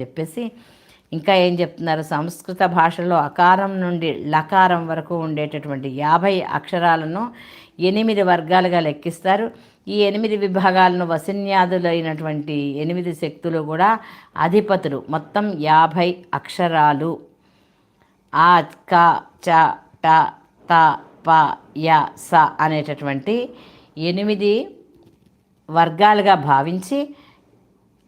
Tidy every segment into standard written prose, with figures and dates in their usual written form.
చెప్పేసి ఇంకా ఏం చెప్తున్నారు, సంస్కృత భాషలో అకారం నుండి లకారం వరకు ఉండేటటువంటి 50 అక్షరాలను 8 వర్గాలుగా లెక్కిస్తారు. ఈ 8 విభాగాలను వసిన్యాదులైనటువంటి 8 శక్తులు కూడా అధిపతులు. మొత్తం 50 అక్షరాలు. ఆ, క, చ, ట, త, ప, య, స అనేటటువంటి 8 వర్గాలుగా భావించి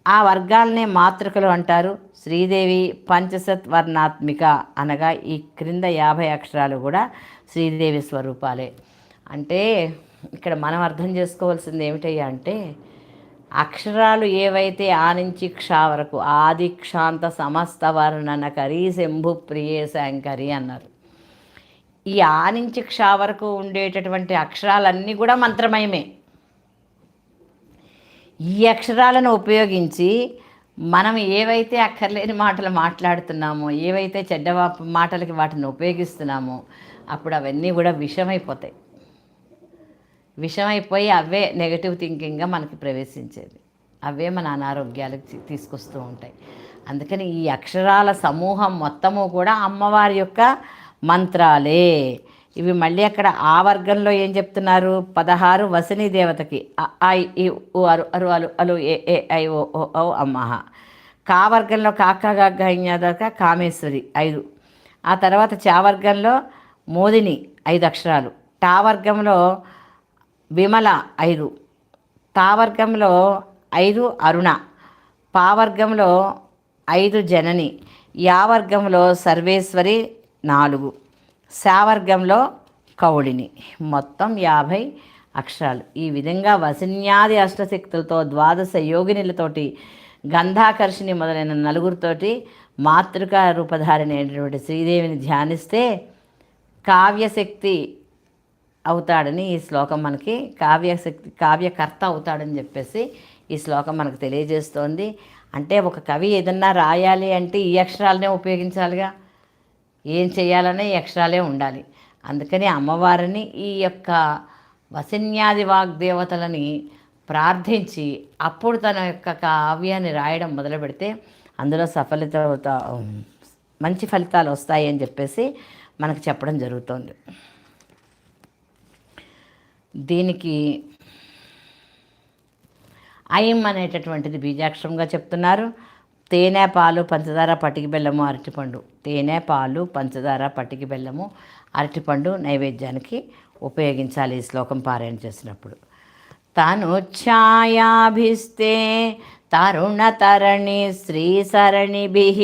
ఆ వర్గాలనే మాతృకలు అంటారు. శ్రీదేవి పంచసత్ వర్ణాత్మిక అనగా ఈ క్రింద 50 అక్షరాలు కూడా శ్రీదేవి స్వరూపాలే. అంటే ఇక్కడ మనం అర్థం చేసుకోవాల్సింది ఏమిటయ్యా అంటే, అక్షరాలు ఏవైతే ఆ నుంచి క్ష వరకు ఆది క్షాంత సమస్త వర్ణన కరీ శంభు ప్రియే శంకరి అన్నారు. ఈ ఆ నుంచి క్ష వరకు ఉండేటటువంటి అక్షరాలన్నీ కూడా మంత్రమయమే. ఈ అక్షరాలను ఉపయోగించి మనం ఏవైతే అక్కర్లేని మాటలు మాట్లాడుతున్నామో, ఏవైతే చెడ్డ మాటలకి వాటిని ఉపయోగిస్తున్నామో, అప్పుడు అవన్నీ కూడా విషమైపోతాయి. విషమైపోయి అవే నెగటివ్ థింకింగ్గా మనకి ప్రవేశించేది. అవే మన అనారోగ్యాలకు తీసుకొస్తూ ఉంటాయి. అందుకని ఈ అక్షరాల సమూహం మొత్తము కూడా అమ్మవారి యొక్క మంత్రాలే. ఇవి మళ్ళీ అక్కడ ఆ వర్గంలో ఏం చెప్తున్నారు, 16 వసిని దేవతకి ఐ ఈ ఉ అరు అరు అలు అలు ఏ ఏ ఐ ఓ ఓ ఔ అమ్మహ. కా వర్గంలో కాక గగ్గ కామేశ్వరి 5. ఆ తర్వాత చా వర్గంలో మోదిని 5 అక్షరాలు. టా వర్గంలో విమల 5. తా వర్గంలో 5 అరుణ. పా వర్గంలో 5 జనని. యా వర్గంలో సర్వేశ్వరి 4. శావర్గంలో కౌళిని. మొత్తం 50 అక్షరాలు. ఈ విధంగా వసిన్యాది అష్టశక్తులతో 12 యోగినులతోటి గంధాకర్షిణి మొదలైన 4తోటి మాతృకా రూపధారిణి అయినటువంటి శ్రీదేవిని ధ్యానిస్తే కావ్యశక్తి అవుతాడని ఈ శ్లోకం మనకి, కావ్యకర్త అవుతాడని చెప్పేసి ఈ శ్లోకం మనకు తెలియజేస్తోంది. అంటే ఒక కవి ఏదన్నా రాయాలి అంటే ఈ అక్షరాలనే ఉపయోగించాలిగా, ఏం చేయాలనే ఈ అక్షరాలే ఉండాలి. అందుకని అమ్మవారిని ఈ యొక్క వసిన్యాది వాగ్దేవతలని ప్రార్థించి అప్పుడు తన యొక్క కావ్యాన్ని రాయడం మొదలు పెడితే అందులో మంచి ఫలితాలు వస్తాయి అని చెప్పేసి మనకు చెప్పడం జరుగుతుంది. దీనికి ఐం అనేటటువంటిది బీజాక్షరంగా చెప్తున్నారు. తేనె, పాలు, పంచదార, పటికి బెల్లము, అరటిపండు. తేనె, పాలు, పంచదార, పటికి బెల్లము, అరటిపండు నైవేద్యానికి ఉపయోగించాలి ఈ శ్లోకం పారాయణ చేసినప్పుడు. తనుఛాయాభిస్తే తరుణతరణి శ్రీసరణిభిః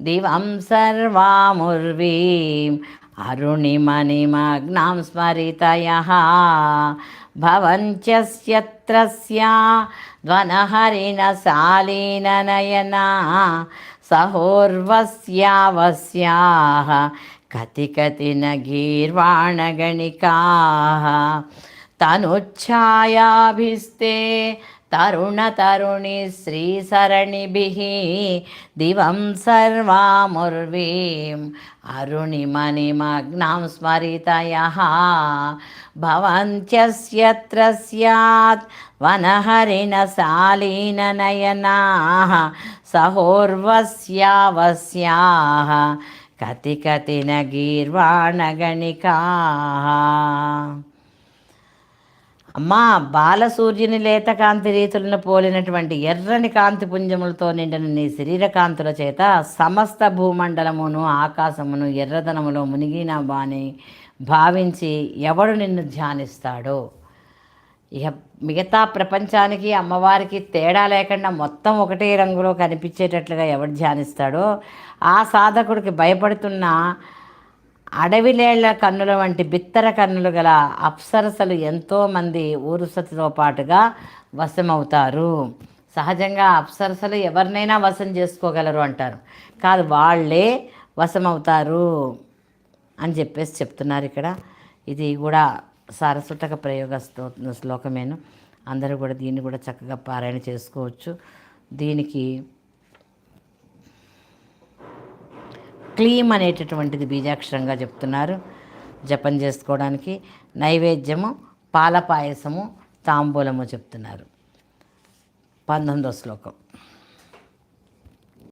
దివం సర్వాముర్వీం అరుణిమణిమగ్నాం స్మరితయః భవంత్యస్యత్రస్యా ధ్వనహరిణశాలీననయనా సహోర్వస్యావస్యాః కతి కతి న గీర్వాణగణికాః తనుఛాయాభిస్తే తరుణతరుణి శ్రీసరణిభిః దివం సర్వాముర్వీం అరుణిమణిమగ్నాం స్మరితయః భవంత్యస్యత్ర స్యాత్ వనహరిణశాలీననయనాః సహోర్వస్యావస్యాః కతి కతి న గీర్వాణగణికాః. అమ్మా, బాలసూర్యుని లేత కాంతి రీతులను పోలినటువంటి ఎర్రని కాంతి పుంజములతో నిండిన నీ శరీర కాంతుల చేత సమస్త భూమండలమును ఆకాశమును ఎర్రదనములో మునిగిన బాని భావించి ఎవడు నిన్ను ధ్యానిస్తాడో, ఇక మిగతా ప్రపంచానికి అమ్మవారికి తేడా లేకుండా మొత్తం ఒకటే రంగులో కనిపించేటట్లుగా ఎవడు ధ్యానిస్తాడో ఆ సాధకుడికి భయపడుతున్న అడవిలేళ్ల కన్నుల వంటి బిత్తర కన్నులు గల అప్సరసలు ఎంతోమంది ఊరుసతితో పాటుగా వశమవుతారు. సహజంగా అప్సరసలు ఎవరినైనా వశం చేసుకోగలరు అంటారు, కాదు వాళ్ళే వశమవుతారు అని చెప్పేసి చెప్తున్నారు ఇక్కడ. ఇది కూడా సారస్వతక ప్రయోగ శ్లోకమేను. అందరూ కూడా దీన్ని కూడా చక్కగా పారాయణ చేసుకోవచ్చు. దీనికి క్లీం అనేటటువంటిది బీజాక్షరంగా చెప్తున్నారు జపం చేసుకోవడానికి. నైవేద్యము పాల పాయసము తాంబూలము చెప్తున్నారు. 19వ శ్లోకం.